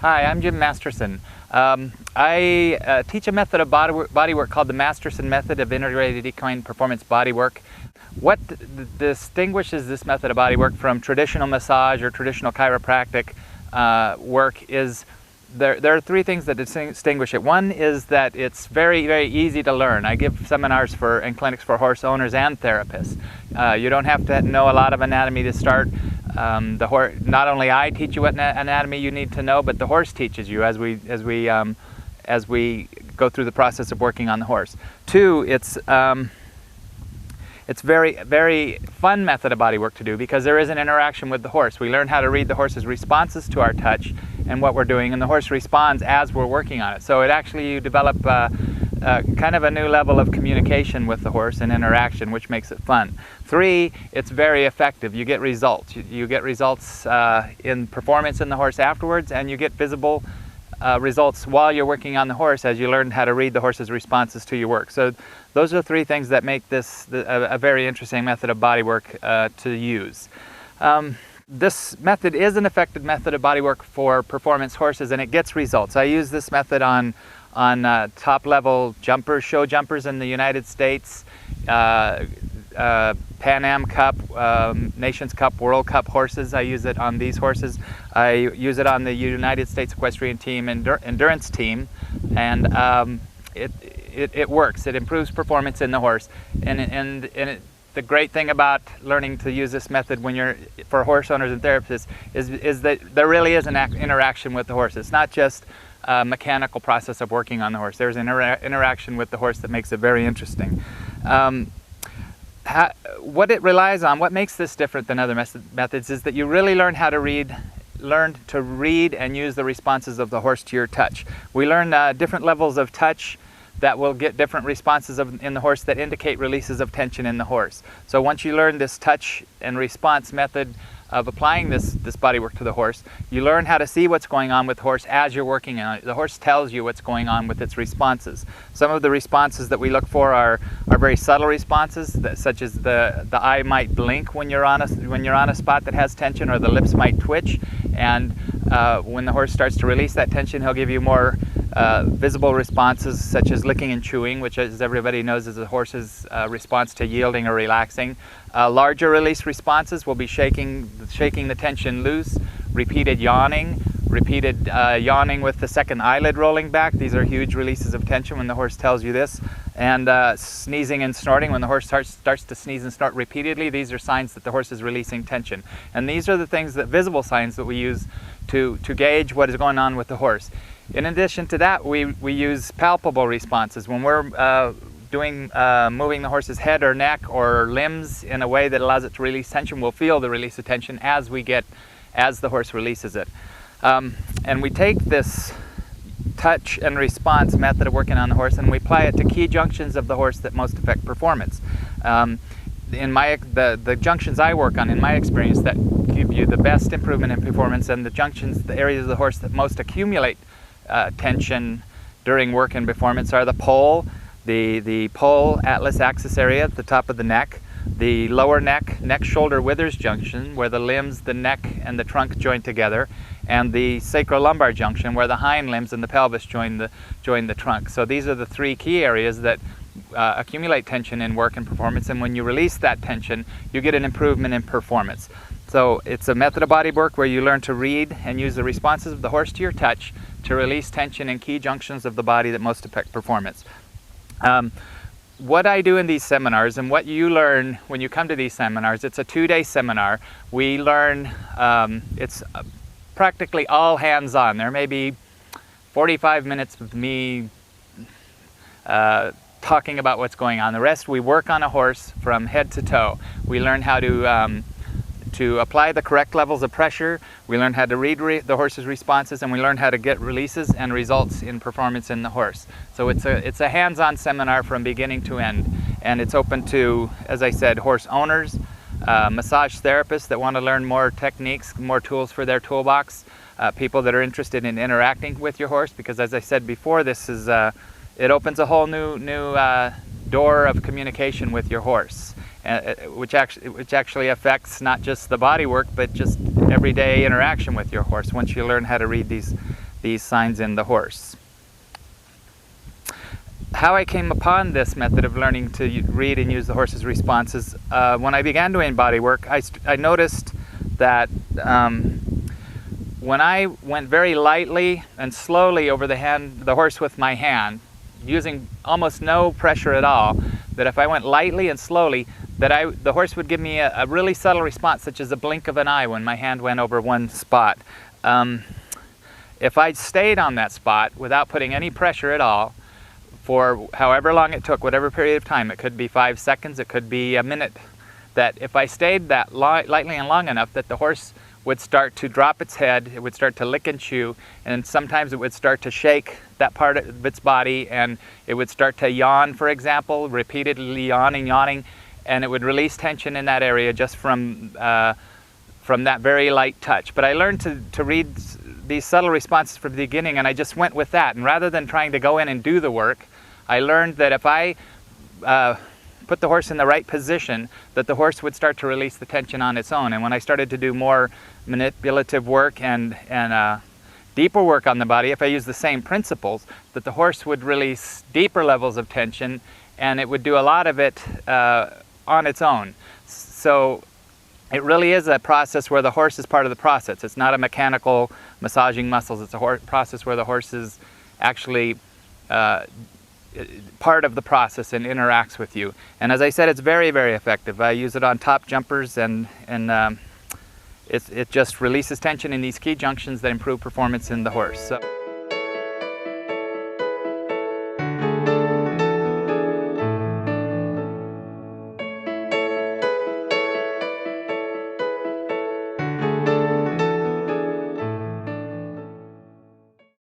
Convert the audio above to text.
Hi, I'm Jim Masterson. I teach a method of bodywork called the Masterson Method of Integrated Equine Performance Bodywork. What distinguishes this method of bodywork from traditional massage or traditional chiropractic work is there are three things that distinguish it. One is that it's very, very easy to learn. I give seminars and clinics for horse owners and therapists. You don't have to know a lot of anatomy to start. Not only I teach you what anatomy you need to know, but the horse teaches you as we go through the process of working on the horse. Two, it's very, very fun method of bodywork to do because there is an interaction with the horse. We learn how to read the horse's responses to our touch and what we're doing, and the horse responds as we're working on it. So you develop kind of a new level of communication with the horse and interaction, which makes it fun. Three, it's very effective. You get results. You get results in performance in the horse afterwards, and you get visible results while you're working on the horse as you learn how to read the horse's responses to your work. So those are three things that make this a very interesting method of bodywork to use. This method is an effective method of bodywork for performance horses, and it gets results. I use this method on top-level jumpers, show jumpers in the United States, Pan Am Cup, Nations Cup, World Cup horses. I use it on these horses. I use it on the United States Equestrian Team endurance team, and it works. It improves performance in the horse, the great thing about learning to use this method for horse owners and therapists is that there really is an interaction with the horse. It's not just a mechanical process of working on the horse. There's an interaction with the horse that makes it very interesting. What it relies on, what makes this different than other methods, is that you really learn to read and use the responses of the horse to your touch. We learn different levels of touch that will get different responses in the horse that indicate releases of tension in the horse. So once you learn this touch and response method of applying this bodywork to the horse, you learn how to see what's going on with the horse as you're working on it. The horse tells you what's going on with its responses. Some of the responses that we look for are very subtle responses, such as the eye might blink when you're on a spot that has tension, or the lips might twitch. And when the horse starts to release that tension, he'll give you more visible responses, such as licking and chewing, which, as everybody knows, is a horse's response to yielding or relaxing. Larger release responses will be shaking the tension loose, repeated yawning with the second eyelid rolling back. These are huge releases of tension when the horse tells you this. And sneezing and snorting, when the horse starts to sneeze and snort repeatedly, these are signs that the horse is releasing tension. And these are the visible signs that we use to gauge what is going on with the horse. In addition to that, we use palpable responses. When we're moving the horse's head or neck or limbs in a way that allows it to release tension, we'll feel the release of tension as the horse releases it. And we take this touch and response method of working on the horse, and we apply it to key junctions of the horse that most affect performance. The junctions I work on, in my experience, that give you the best improvement in performance, and the areas of the horse that most accumulate tension during work and performance, are the pole, the pole atlas axis area at the top of the neck, the lower neck shoulder withers junction, where the limbs, the neck, and the trunk join together, and the sacrolumbar junction, where the hind limbs and the pelvis join the trunk. So these are the three key areas that accumulate tension in work and performance, and when you release that tension, you get an improvement in performance. So it's a method of bodywork where you learn to read and use the responses of the horse to your touch to release tension in key junctions of the body that most affect performance. What I do in these seminars, and what you learn when you come to these seminars, it's a 2-day seminar. We learn, it's practically all hands-on. There may be 45 minutes of me talking about what's going on. The rest, we work on a horse from head to toe. We learn how to apply the correct levels of pressure. We learn how to read the horse's responses, and we learn how to get releases and results in performance in the horse. So it's a hands-on seminar from beginning to end, and it's open to, as I said, horse owners, massage therapists that want to learn more techniques, more tools for their toolbox, people that are interested in interacting with your horse, because, as I said before, it opens a whole new door of communication with your horse. which actually affects not just the body work, but just everyday interaction with your horse once you learn how to read these these signs in the horse. How I came upon this method of learning to read and use the horse's responses, when I began doing body work, I noticed that when I went very lightly and slowly over the horse with my hand, using almost no pressure at all, that if I went lightly and slowly, that the horse would give me a really subtle response, such as a blink of an eye when my hand went over one spot. If I stayed on that spot without putting any pressure at all, for however long it took, whatever period of time, it could be 5 seconds, it could be a minute, that if I stayed that lightly and long enough, that the horse would start to drop its head, it would start to lick and chew, and sometimes it would start to shake that part of its body, and it would start to yawn, for example, repeatedly yawning, and it would release tension in that area just from that very light touch. But I learned to read these subtle responses from the beginning, and I just went with that. And rather than trying to go in and do the work, I learned that if I put the horse in the right position, that the horse would start to release the tension on its own. And when I started to do more manipulative work and deeper work on the body, if I used the same principles, that the horse would release deeper levels of tension, and it would do a lot of it on its own. So it really is a process where the horse is part of the process. It's not a mechanical massaging muscles. It's a process where the horse is actually part of the process and interacts with you. And as I said, it's very, very effective. I use it on top jumpers, and it just releases tension in these key junctions that improve performance in the horse. So.